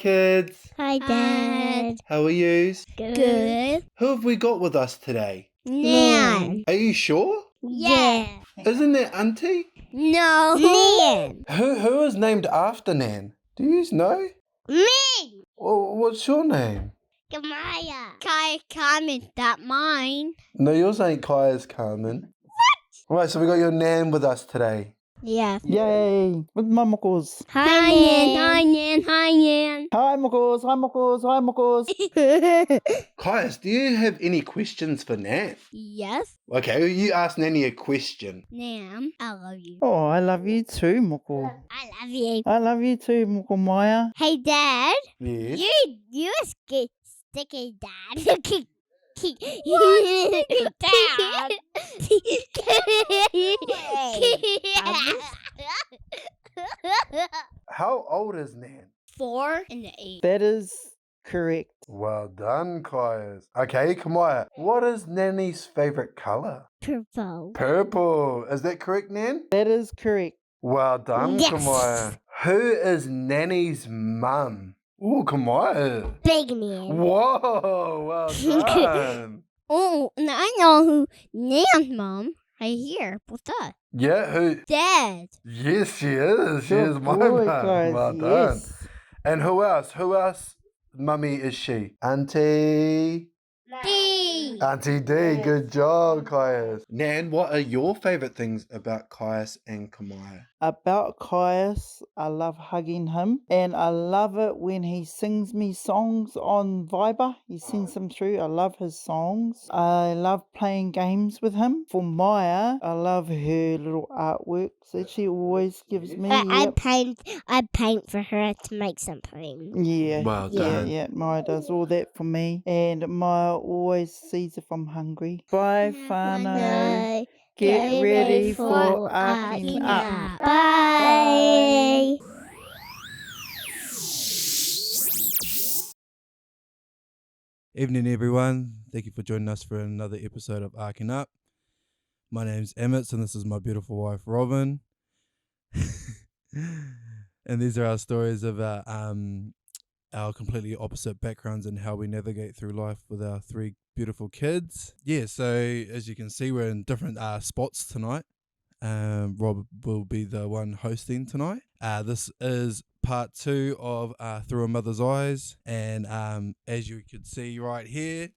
kids. Hi, Dad. How are yous? Good. Who have we got with us today? Nan. Are you sure? Yeah. Isn't that Auntie? No. Nan. Who is named after Nan? Do you know? Me. Well, what's your name? Kamaya. Kai Carmen, that mine. No, yours ain't Kaya's Carmen. What? Right, so we got your Nan with us today. Yeah. Yay! With my muckles. Hi, Nan. Hi, Nan. Hi, Nan. Hi, muckles. Hi, muckles. Hi, muckles. Kaius, do you have any questions for Nan? Yes. Okay, you ask Nanny a question. Nan, I love you. Oh, I love you too, muckle. I love you. I love you too, muckle Maya. Hey, Dad. Yes? You a sticky dad. Dad. How old is Nan? 4 and 8. That is correct. Well done, Kaius. Okay, Kamaya, what is Nanny's favourite colour? Purple. Purple. Is that correct, Nan? That is correct. Well done, Yes. Kamaya. Who is Nanny's mum? Ooh, Kamaya. Big Nan. Whoa, well done. Oh, and I know who Nan's mom right here. What's that? Yeah, who? Dad. Yes, she is. She Good is my boy, mum. guys. Well done. Yes. And who else? Who else, mummy, is she? Auntie? D. Auntie D. Good job, Kaius. Nan, what are your favourite things about Kaius and Kamaya? About Caius, I love hugging him, and I love it when he sings me songs on Viber. He sings them through. I love his songs. I love playing games with him. For Maya, I love her little artworks that she always gives me. I paint for her to make something. Yeah, Well yeah, done. yeah. Maya does all that for me, and Maya always sees if I'm hungry. Bye, Whānau. Get ready for ARKK-ing up. Bye. Evening, everyone. Thank you for joining us for another episode of ARKK-ing Up. My name's Emmett, and this is my beautiful wife, Robin. And these are our stories of our completely opposite backgrounds and how we navigate through life with our 3 beautiful kids. Yeah, so as you can see, we're in different spots tonight. Rob will be the one hosting tonight. This is part 2 of Through a Mother's Eyes, and as you could see right here,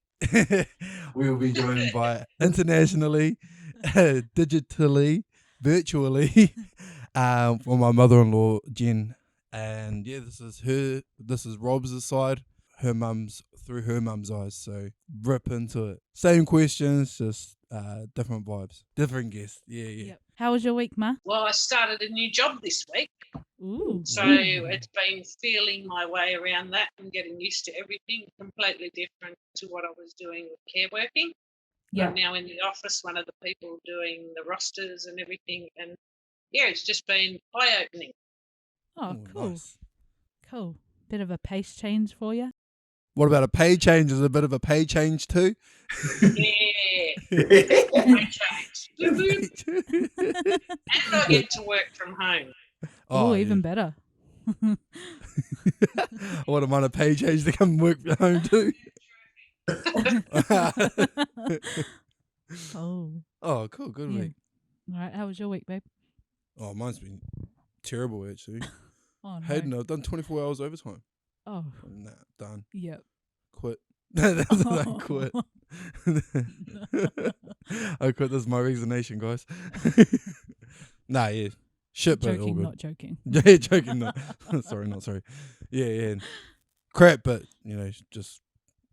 we will be joined by internationally, digitally, virtually, from my mother-in-law Jen. And yeah, this is Rob's side, through her mum's eyes. So rip into it. Same questions, just different vibes, different guests. Yeah. Yep. How was your week, Ma? Well, I started a new job this week, Ooh. so it's been feeling my way around that and getting used to everything, completely different to what I was doing with care working. Yeah. I'm now in the office, one of the people doing the rosters and everything, and yeah, it's just been eye-opening. Oh, Ooh, cool. nice. Cool. Bit of a pace change for you. What about a pay change? Is it a bit of a pay change too? Yeah, no change. And I get to work from home. Oh, yeah. even better. I wouldn't mind a pay change to come work at home too. Oh. Oh, cool. Good Yeah. week. All right. How was your week, babe? Oh, mine's been terrible actually. Oh, no. Hayden, I've done 24 hours overtime. Oh, Nah, done. yep. Quit. That's Oh. I quit. I quit. This is my resignation, guys. Nah, yeah. Shit, but all Joking, good. not joking. Yeah, joking. No. Not sorry. Yeah. Crap, but, just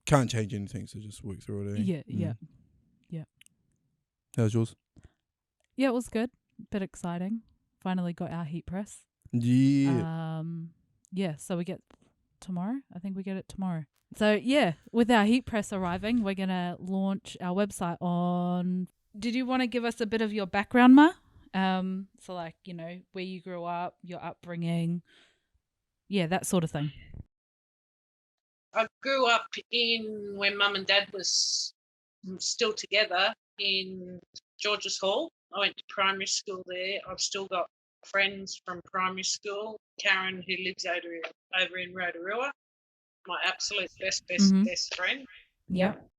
can't change anything, so just work through it. Eh? Yeah. How's yours? Yeah, it was good. Bit exciting. Finally got our heat press. Yeah. Yeah, so we get tomorrow. I think we get it tomorrow. So yeah, with our heat press arriving, we're going to launch our website on... Did you want to give us a bit of your background, Ma? So like, where you grew up, your upbringing, yeah, that sort of thing. I grew up when Mum and Dad was still together in Georges Hall. I went to primary school there. I've still got friends from primary school. Karen, who lives over in Rotorua. my absolute best Mhm. friend. Yep.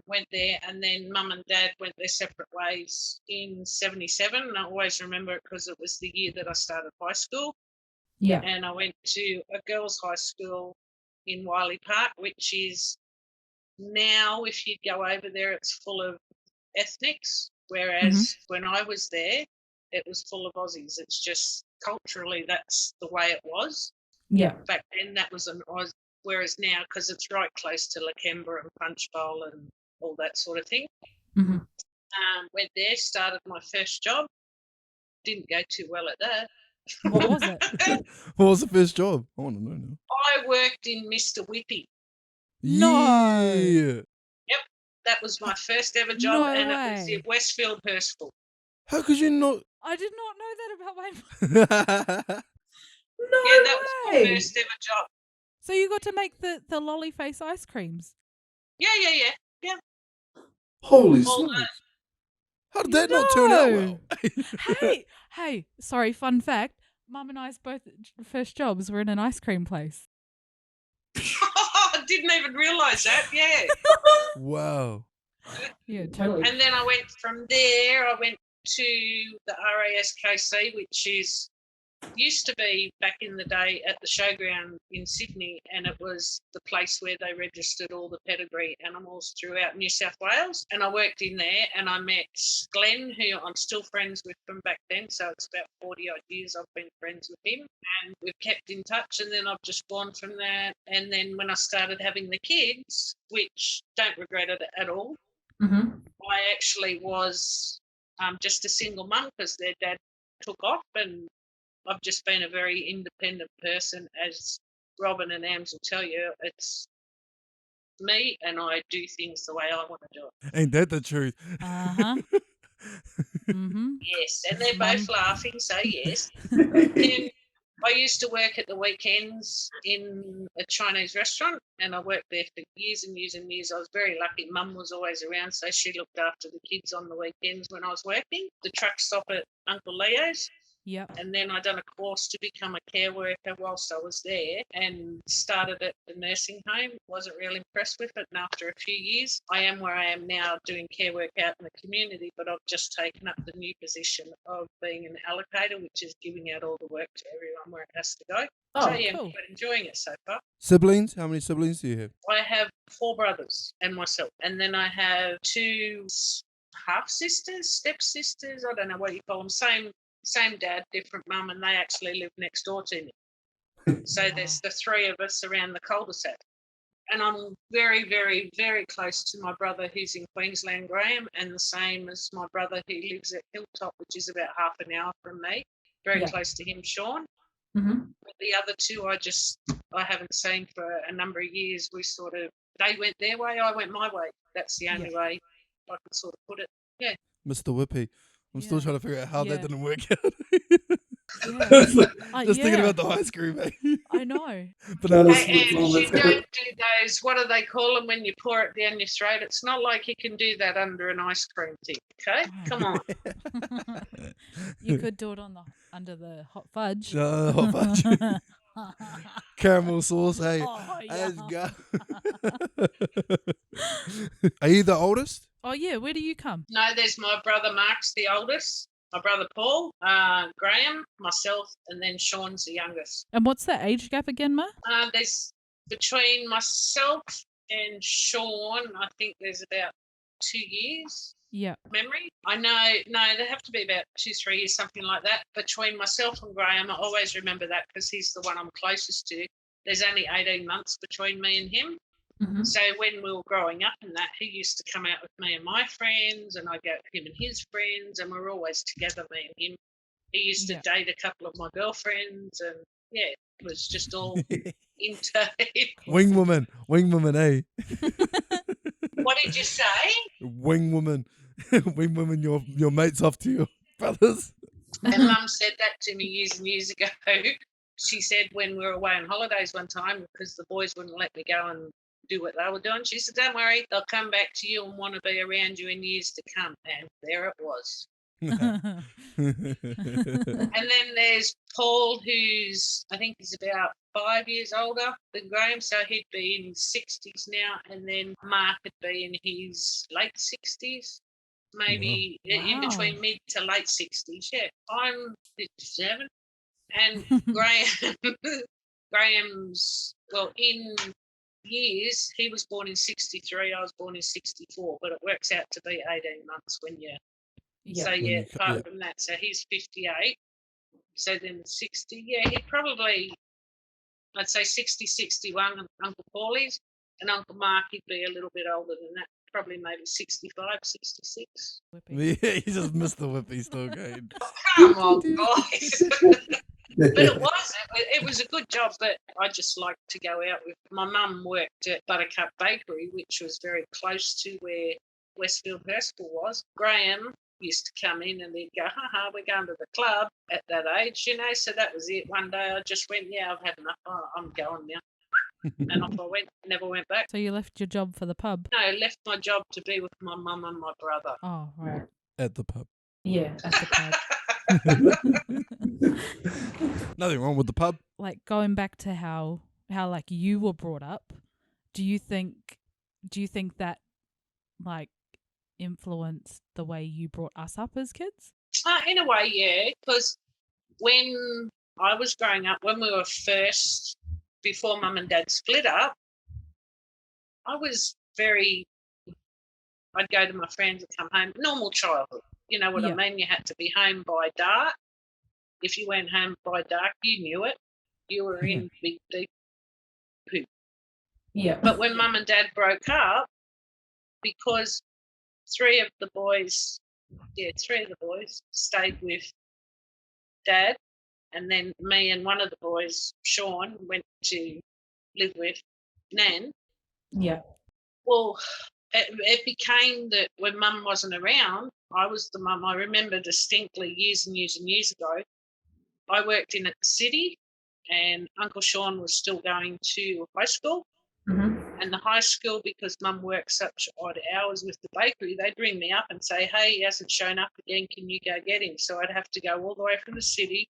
Went there, and then Mum and Dad went their separate ways in '77. And I always remember it because it was the year that I started high school. Yeah. And I went to a girls' high school in Wiley Park, which is now, if you go over there, it's full of ethnics. Whereas when I was there, it was full of Aussies. It's just culturally that's the way it was. Yeah. Back then, that was an Oz. Whereas now, because it's right close to Lakemba and Punchbowl and all that sort of thing, Mhm. went there, started my first job. Didn't go too well at that. What was it? What was the first job? I want to know now. I worked in Mr. Whippy. No. Yeah. Yep, that was my first ever job, No and it was way. in Westfield Hurstville. How could you not? I did not know that about my. Yeah, that was my first ever job. So you got to make the lolly face ice creams. Yeah. Holy All smokes. How did that not turn out well? Hey, sorry, fun fact. Mum and I's both first jobs were in an ice cream place. I didn't even realise that. Yeah. Wow. Yeah, totally. And then I went from there. I went to the RASKC, which is used to be back in the day at the showground in Sydney, and it was the place where they registered all the pedigree animals throughout New South Wales. And I worked in there, and I met Glenn, who I'm still friends with from back then. So it's about 40 odd years I've been friends with him, and we've kept in touch. And then I've just gone from that. And then when I started having the kids, which don't regret it at all, I actually was just a single mum because their dad took off, and I've just been a very independent person, as Robin and Ams will tell you. It's me, and I do things the way I want to do it. Ain't that the truth? Uh-huh. Yes, and they're both laughing, so yes. Then I used to work at the weekends in a Chinese restaurant, and I worked there for years and years and years. I was very lucky. Mum was always around, so she looked after the kids on the weekends when I was working. The truck stop at Uncle Leo's. Yep. And then I done a course to become a care worker whilst I was there, and started at the nursing home. Wasn't real impressed with it, and after a few years, I am where I am now doing care work out in the community, but I've just taken up the new position of being an allocator, which is giving out all the work to everyone where it has to go. So yeah, cool. I'm quite enjoying it so far. Siblings? How many siblings do you have? I have 4 brothers and myself, and then I have 2 half sisters, step sisters. I don't know what you call them. Same dad, different mum, and they actually live next door to me. So there's the 3 of us around the cul-de-sac. And I'm very, very, very close to my brother who's in Queensland, Graham, and the same as my brother who lives at Hilltop, which is about half an hour from me. Very close to him, Sean. But the other 2 I haven't seen for a number of years. They went their way, I went my way. That's the only way I could sort of put it. Yeah. Mr. Whippy. I'm still trying to figure out how that didn't work out. Just thinking about the ice cream, mate. I know. Banana Hey, splits and on, you let's go. don't do those, what do they call them when you pour it down your throat? It's not like you can do that under an ice cream thing, okay? Come on. You could do it under the hot fudge. Hot fudge. Caramel sauce, hey. Oh, Let's yeah. go. Are you the oldest? Oh, yeah. Where do you come? No, there's my brother Mark's the oldest, my brother Paul, Graham, myself, and then Sean's the youngest. And what's the age gap again, Ma? There's between myself and Sean, I think there's about 2 years. Yeah. Memory. I know, no, they have to be about 2-3 years, something like that. Between myself and Graham, I always remember that because he's the one I'm closest to. There's only 18 months between me and him. So when we were growing up and that, he used to come out with me and my friends, and I go with him and his friends, and we're always together, me and him. He used to date a couple of my girlfriends, and yeah, it was just all into Wing woman, eh? What did you say? Wing woman. Wing woman, your mates off to your brothers. And Mum said that to me years and years ago. She said when we were away on holidays one time, because the boys wouldn't let me go and do what they were doing, she said, don't worry, they'll come back to you and want to be around you in years to come. And there it was. And then there's Paul, who's, I think he's about 5 years older than Graham, so he'd be in his 60s now, and then Mark would be in his late 60s, maybe in between Wow. mid to late 60s. Yeah, I'm 57, and Graham's, well, in years, he was born in 63, I was born in 64, but it works out to be 18 months when you. Yeah. So, When yeah, you apart from that, so he's 58. So then 60, yeah, he'd probably, I'd say 60, 61, Uncle Paulie's, and Uncle Mark, he'd be a little bit older than that, probably maybe 65, 66. Whippy. Yeah, he just missed the whip. He's still going. Come on, guys. But it was a good job, but I just liked to go out with, my mum worked at Buttercup Bakery, which was very close to where Westfield Hurstall was. Graham used to come in and they'd go, we're going to the club at that age, so that was it. One day I just went, I've had enough, I'm going now. And off I went, never went back. So you left your job for the pub? No, left my job to be with my mum and my brother. Oh, right. At the pub. Yeah, at the pub. Nothing wrong with the pub. Like going back to how like you were brought up, do you think that like influenced the way you brought us up as kids? In a way, yeah, because when I was growing up, when we were first, before Mum and Dad split up, I was I'd go to my friends and come home, normal childhood. You know what I mean? You had to be home by dark. If you went home by dark, you knew it. You were in big, deep poop. Yeah. But when Mum and Dad broke up, because three of the boys stayed with Dad, and then me and one of the boys, Sean, went to live with Nan. Yeah. Well, it became that when Mum wasn't around, I was the mum. I remember distinctly years and years and years ago, I worked in at the city and Uncle Sean was still going to high school. Mm-hmm. And the high school, because Mum worked such odd hours with the bakery, they'd ring me up and say, hey, he hasn't shown up again, can you go get him? So I'd have to go all the way from the city,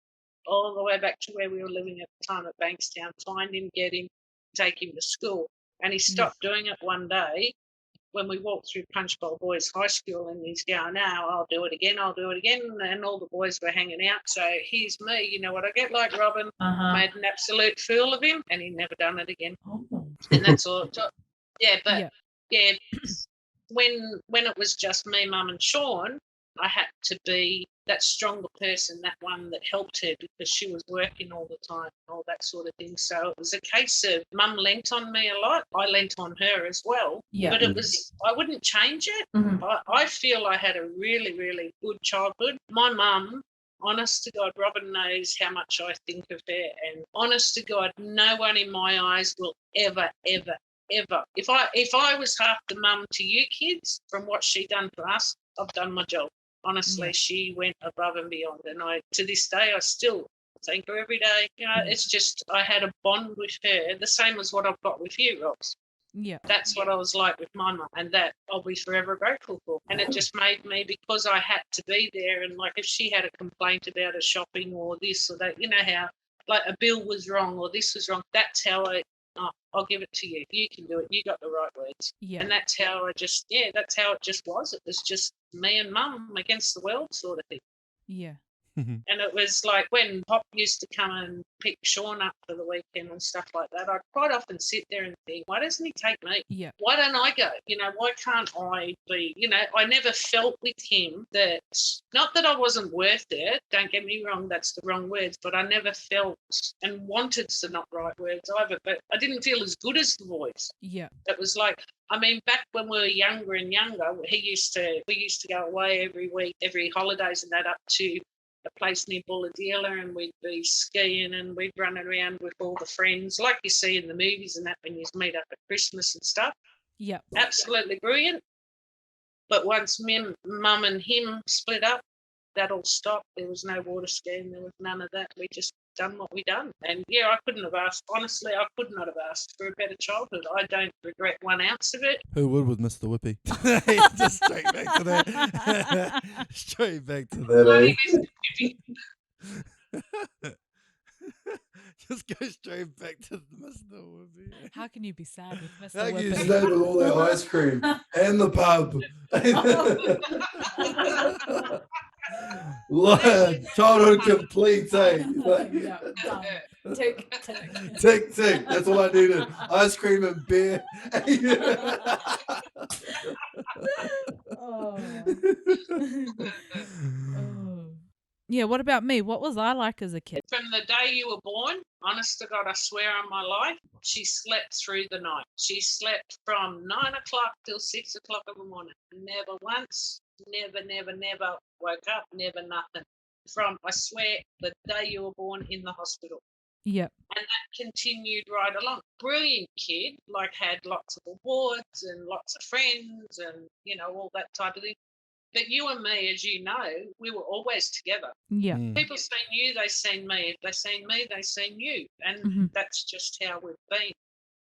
all the way back to where we were living at the time at Bankstown, find him, get him, take him to school. And he stopped doing it one day when we walked through Punchbowl Boys High School, and he's going, now I'll do it again. And all the boys were hanging out. So here's me, you know what I get like Robin, made an absolute fool of him, and he never done it again. And that's all. Yeah, but when it was just me, Mum and Sean, I had to be that stronger person, that one that helped her because she was working all the time, all that sort of thing. So it was a case of Mum lent on me a lot. I lent on her as well. Yeah. But it was, I wouldn't change it. Mm-hmm. I feel I had a really, really good childhood. My mum, honest to God, Robin knows how much I think of her, and honest to God, no one in my eyes will ever, ever, ever. If I was half the mum to you kids from what she done for us, I've done my job. Honestly, she went above and beyond, and to this day, I still thank her every day. It's just I had a bond with her, the same as what I've got with you, Ross. Yeah. That's what I was like with my mum, and that I'll be forever grateful for. And it just made me, because I had to be there, and like if she had a complaint about her shopping or this or that, how like a bill was wrong or this was wrong, that's how I'll give it to you. You can do it. You got the right words. Yeah. And that's how that's how it just was. It was just me and Mum against the world sort of thing. Yeah. And it was like when Pop used to come and pick Sean up for the weekend and stuff like that, I'd quite often sit there and think, why doesn't he take me? Yeah. Why don't I go? Why can't I be, I never felt with him that, not that I wasn't worth it, don't get me wrong, that's the wrong words, but I never felt and wanted the not right words either, but I didn't feel as good as the boys. Yeah. It was like, back when we were younger and younger, we used to go away every week, every holidays and that up to a place near Bulladila, and we'd be skiing and we'd run around with all the friends like you see in the movies and that when you meet up at Christmas and stuff. Yeah. Absolutely brilliant. But once Mum and him split up, that all stopped. There was no water skiing. There was none of that. We just done what we done. And I couldn't have asked, honestly, I could not have asked for a better childhood. I don't regret 1 ounce of it. Who would with Mr. Whippy? Just straight back to that. Straight back to that. Bloody Mr. Whippy. Just go straight back to Mr. Whoopi. How can you be sad with Mr. How can you Whippy? stay with all that ice cream and the pub? Childhood complete, eh? Like, Yeah, done. Tick, tick. tick, tick. That's all I needed. Ice cream and beer. Oh. Yeah, what about me? What was I like as a kid? From the day you were born, honest to God, I swear on my life, she slept through the night. She slept from 9 o'clock till 6 o'clock in the morning. Never once, never woke up, never nothing. From, I swear, the day you were born in the hospital. Yep. And that continued right along. Brilliant kid, like had lots of awards and lots of friends and, all that type of thing. But you and me, as you know, we were always together. Yeah. People seen you, they seen me. If they seen me, they seen you. And Mhm. that's just how we've been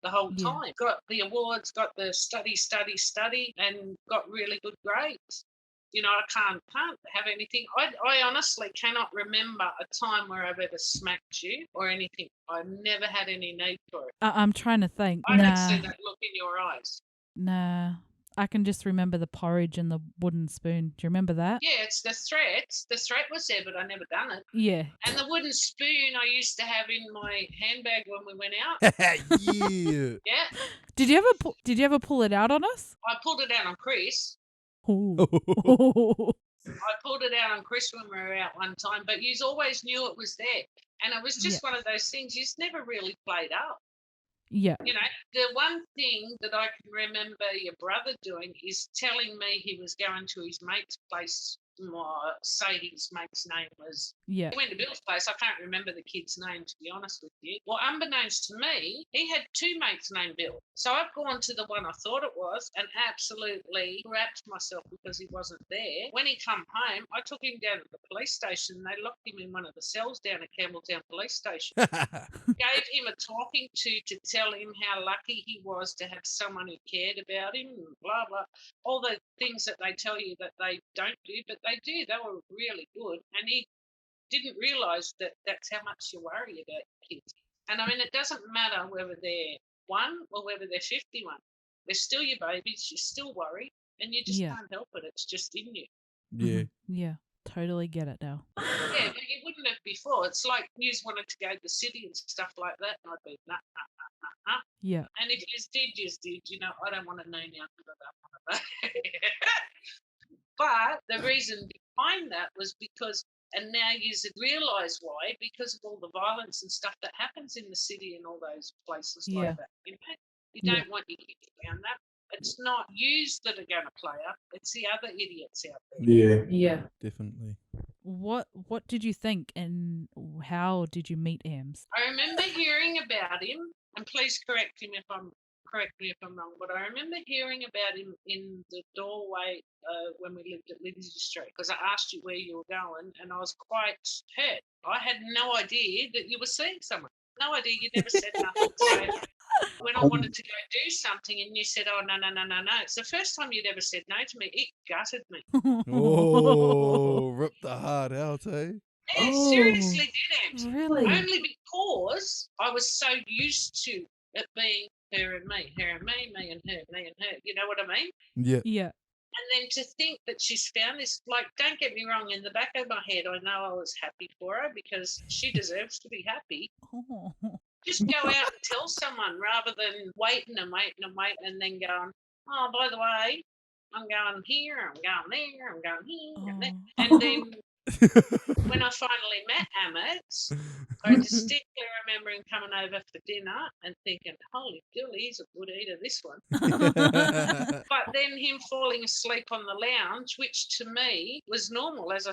the whole Yeah. time. Got the awards, got the study, and got really good grades. I can't have anything. I honestly cannot remember a time where I've ever smacked you or anything. I've never had any need for it. I'm trying to think. I don't see that look in your eyes. Nah. I can just remember the porridge and the wooden spoon. Do you remember that? Yeah, it's the threat. The threat was there, but I never done it. Yeah. And the wooden spoon I used to have in my handbag when we went out. Yeah. Yeah, Did you ever pull it out on us? I pulled it out on Chris. Ooh. I pulled it out on Chris when we were out one time, but you always knew it was there. And it was just one of those things you just never really played up. Yeah. The one thing that I can remember your brother doing is telling me he was going to his mate's place. Say his mate's name was. Yeah. He went to Bill's place. I can't remember the kid's name, to be honest with you. Well, unbeknownst to me, he had two mates named Bill. So I've gone to the one I thought it was and absolutely crapped myself because he wasn't there. When he come home, I took him down to the police station. They locked him in one of the cells down at Campbelltown Police Station. Gave him a talking to tell him how lucky he was to have someone who cared about him, and blah, blah. All the things that they tell you that they don't do, but they do. They were really good. And he didn't realise that that's how much you worry about kids. And I mean, it doesn't matter whether they're 1 or whether they're 51. They're still your babies. You still worry, and you just can't help it. It's just in you. Yeah. Yeah. Totally get it now. Yeah, but you wouldn't have before. It's like you wanted to go to the city and stuff like that, and I'd be, nah. Yeah. And if you did, I don't want to know now because I don't want to know. But the reason behind that was because, and now you realise why, because of all the violence and stuff that happens in the city and all those places like that. You don't want your kids around that. It's not yous that are going to play up. It's the other idiots out there. Yeah. Yeah. Definitely. What did you think and how did you meet Ams? I remember hearing about him, and please correct me if I'm wrong, but I remember hearing about him in the doorway when we lived at Lindsay Street, because I asked you where you were going, and I was quite hurt. I had no idea that you were seeing someone. No idea. You never said nothing. So when I wanted to go do something, and you said, "Oh no," it's the first time you'd ever said no to me. It gutted me. Oh, rip the heart out, eh? It seriously did, Ams. Really? Only because I was so used to it being her and me, me and her, me and her. You know what I mean? Yeah. Yeah. And then to think that she's found this, like, don't get me wrong, in the back of my head, I know I was happy for her because she deserves to be happy. Oh. Just go out and tell someone rather than waiting and then going, oh, by the way, I'm going here, I'm going there, I'm going here, and there. And then when I finally met Amit, I distinctly remember him coming over for dinner and thinking, holy dilly, he's a good eater, this one. But then him falling asleep on the lounge, which to me was normal, as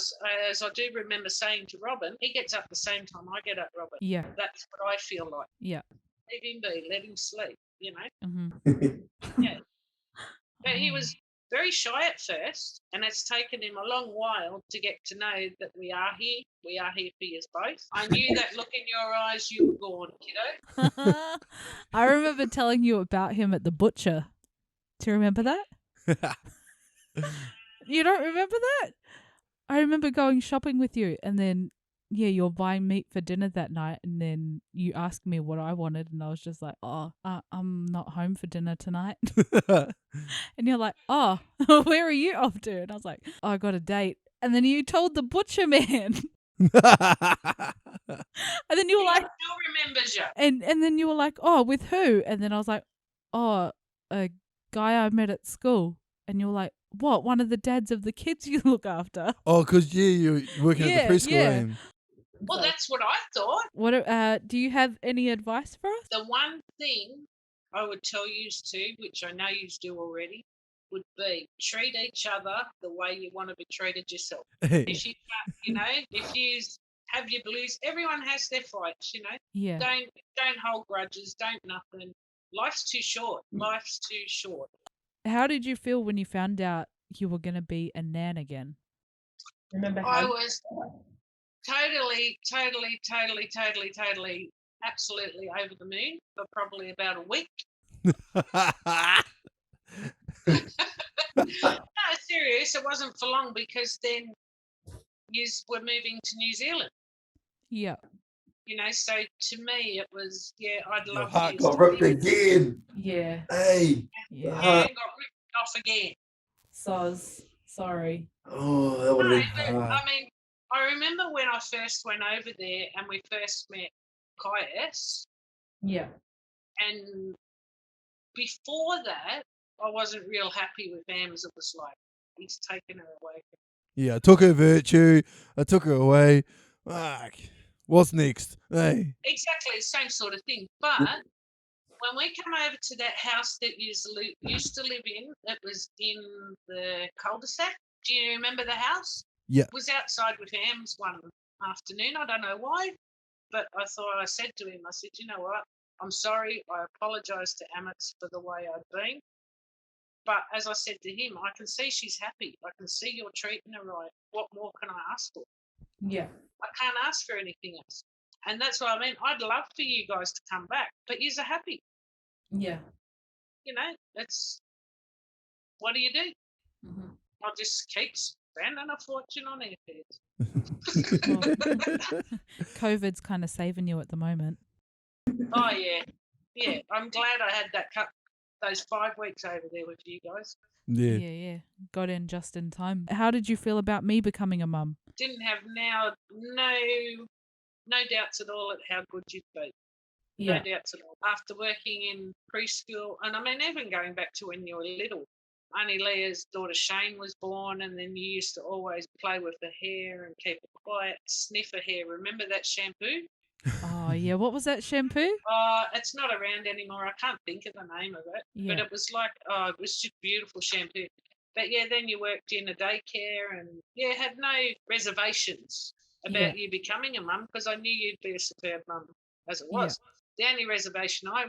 I do remember saying to Robin, he gets up the same time I get up, Robin. Yeah. That's what I feel like. Yeah. Leave him be, let him sleep, Mm-hmm. Yeah. But he was very shy at first, and it's taken him a long while to get to know that we are here for you both. I knew that look in your eyes, you were gone, kiddo. I remember telling you about him at the butcher. Do you remember that? You don't remember that? I remember going shopping with you, and then yeah, you're buying meat for dinner that night, and then you asked me what I wanted, and I was just like, oh, I'm not home for dinner tonight. And you're like, oh, where are you off to? And I was like, oh, I got a date. And then you told the butcher man. And then you were He like, still remembers you. and then you were like, oh, with who? And then I was like, oh, a guy I met at school. And you were like, what? One of the dads of the kids you look after? Oh, because you're working at the Yeah, preschool, yeah. aim. Well, So- that's what I thought. What? Do you have any advice for us? The one thing I would tell you to, which I know you do already, would be treat each other the way you want to be treated yourself. If you, if you have your blues, everyone has their fights. Yeah. Don't hold grudges. Don't nothing. Life's too short. Life's too short. How did you feel when you found out you were going to be a nan again? Remember I how? was totally, absolutely over the moon for probably about a week. No, serious. It wasn't for long because then you were moving to New Zealand. Yeah. So to me it was, I'd Your love heart yous got to ripped be. again. Yeah. Hey. Yeah. Yeah, got ripped off again. Soz. Sorry. Oh, that would No, have been but hard. I mean, I remember when I first went over there and we first met Caius, Yeah. and before that, I wasn't real happy with Ams. It was like, he's taken her away. Yeah, I took her virtue. I took her away. Fuck. What's next? Hey. Exactly, same sort of thing. But when we come over to that house that you used to live in, it was in the cul-de-sac. Do you remember the house? Yeah. It was outside with Ams one afternoon. I don't know why, but I said to him, I said, you know what? I'm sorry. I apologise to Amitz for the way I've been. But as I said to him, I can see she's happy. I can see you're treating her right. What more can I ask for? Yeah. I can't ask for anything else. And that's what I mean. I'd love for you guys to come back, but you're happy. Yeah. It's what do you do? Mm-hmm. I'll just keep spending a fortune on airfares. COVID's kind of saving you at the moment. Oh yeah. I'm glad I had those 5 weeks over there with you guys. Yeah. Yeah. Got in just in time. How did you feel about me becoming a mum? Didn't have now no doubts at all at how good you'd be. No doubts at all. After working in preschool, and I mean even going back to when you were little, only Leah's daughter Shane was born, and then you used to always play with the hair and keep it quiet, sniff her hair. Remember that shampoo? Oh, yeah. What was that shampoo? It's not around anymore. I can't think of the name of it. Yeah. But it was like, it was just beautiful shampoo. But yeah, then you worked in a daycare and had no reservations about you becoming a mum because I knew you'd be a superb mum as it was. The only reservation I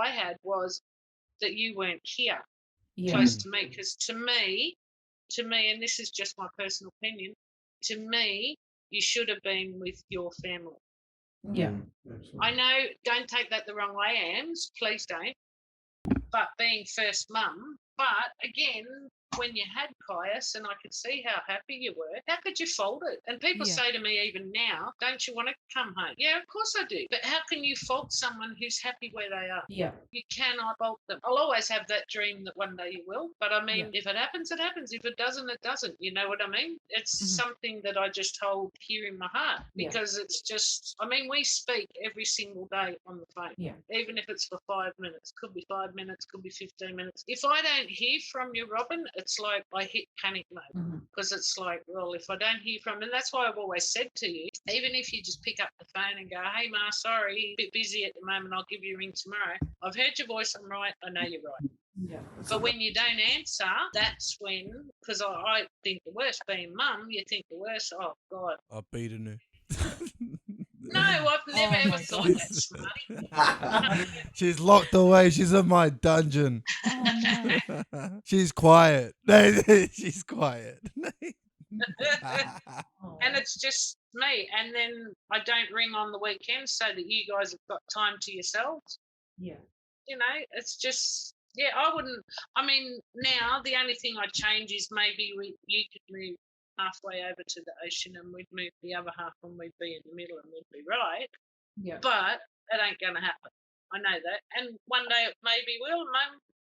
had was that you weren't here close to me, because to me, and this is just my personal opinion, to me, you should have been with your family. Yeah. I know, don't take that the wrong way, Ams, please don't. But being first mum, but again, when you had Caius and I could see how happy you were, how could you fault it? And people say to me even now, don't you want to come home? Yeah, of course I do. But how can you fault someone who's happy where they are? Yeah. You cannot fault them. I'll always have that dream that one day you will. But I mean, if it happens, it happens. If it doesn't, it doesn't. You know what I mean? It's something that I just hold here in my heart because it's just, I mean, we speak every single day on the phone. Yeah. Even if it's for 5 minutes, could be 5 minutes, could be 15 minutes. If I don't hear from you, Robin, it's like I hit panic mode because it's like, well, if I don't hear from, and that's why I've always said to you, even if you just pick up the phone and go, hey, Ma, sorry, a bit busy at the moment, I'll give you a ring tomorrow. I've heard your voice, I'm right, I know you're right. Yeah. But when you don't answer, that's when, because I think the worst, being mum, you think the worst, oh, God. I've beaten her. No, I've never Oh ever my thought God. that, Smarty. She's locked away. She's in my dungeon. Oh, no. She's quiet. She's quiet. And it's just me. And then I don't ring on the weekends so that you guys have got time to yourselves. Yeah. It's just, I wouldn't, I mean, now the only thing I'd change is maybe you could move halfway over to the ocean and we'd move the other half and we'd be in the middle and we'd be right. Yeah. But it ain't going to happen. I know that. And one day it maybe will,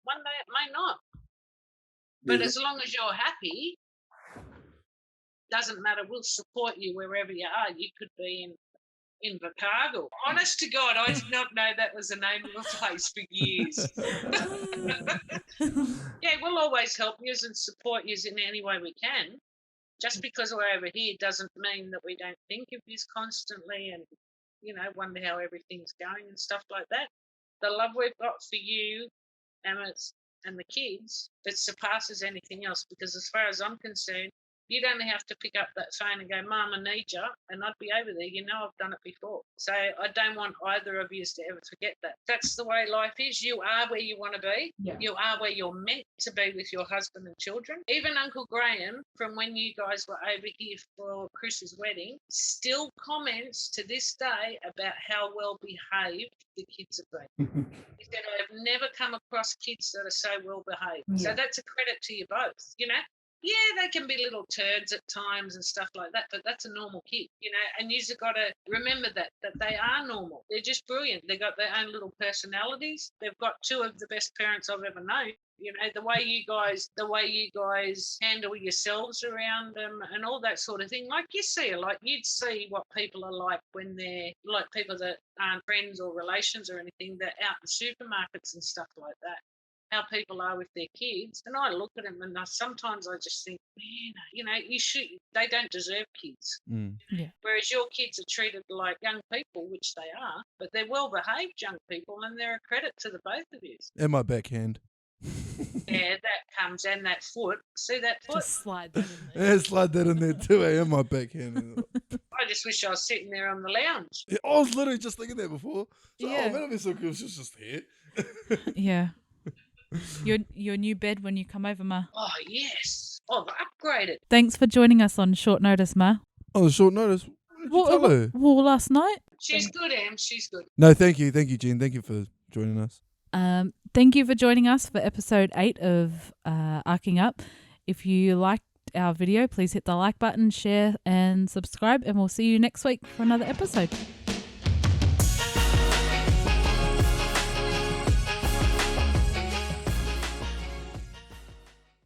one day it may not. But as long as you're happy, doesn't matter. We'll support you wherever you are. You could be in Chicago. Honest to God, I did not know that was the name of a place for years. Yeah, we'll always help you and support you in any way we can. Just because we're over here doesn't mean that we don't think of you constantly and, wonder how everything's going and stuff like that. The love we've got for you, Emmett, and the kids, it surpasses anything else because as far as I'm concerned, you'd only have to pick up that phone and go, Mum, I need you, and I'd be over there. I've done it before. So I don't want either of you to ever forget that. That's the way life is. You are where you want to be. Yeah. You are where you're meant to be with your husband and children. Even Uncle Graham, from when you guys were over here for Chris's wedding, still comments to this day about how well behaved the kids have been. He said, I have never come across kids that are so well behaved. Yeah. So that's a credit to you both, Yeah, they can be little turds at times and stuff like that, but that's a normal kid, and you've got to remember that they are normal. They're just brilliant. They've got their own little personalities. They've got two of the best parents I've ever known. The way you guys handle yourselves around them and all that sort of thing. Like you see a lot, you'd see what people are like when they're like people that aren't friends or relations or anything. They're out in supermarkets and stuff like that. How people are with their kids, and I look at them and sometimes I just think, man, they don't deserve kids. Yeah. Whereas your kids are treated like young people, which they are, but they're well-behaved young people, and they're a credit to the both of you. And my backhand. Yeah, that comes, and that foot. See that foot? Just slide that in there. Yeah, slide that in there too, and my backhand. I just wish I was sitting there on the lounge. Yeah, I was literally just thinking that before. So, Yeah. Oh man, I'd be so cool. It's just here. Yeah. Your new bed when you come over, Ma. Oh, yes. Oh, upgraded. Thanks for joining us on short notice, Ma. Oh, short notice. What did you tell her? Well, last night. She's good, Em. She's good. No, thank you, Jean. Thank you for joining us. Thank you for joining us for episode 8 of ARKK-ing Up. If you liked our video, please hit the like button, share, and subscribe, and we'll see you next week for another episode.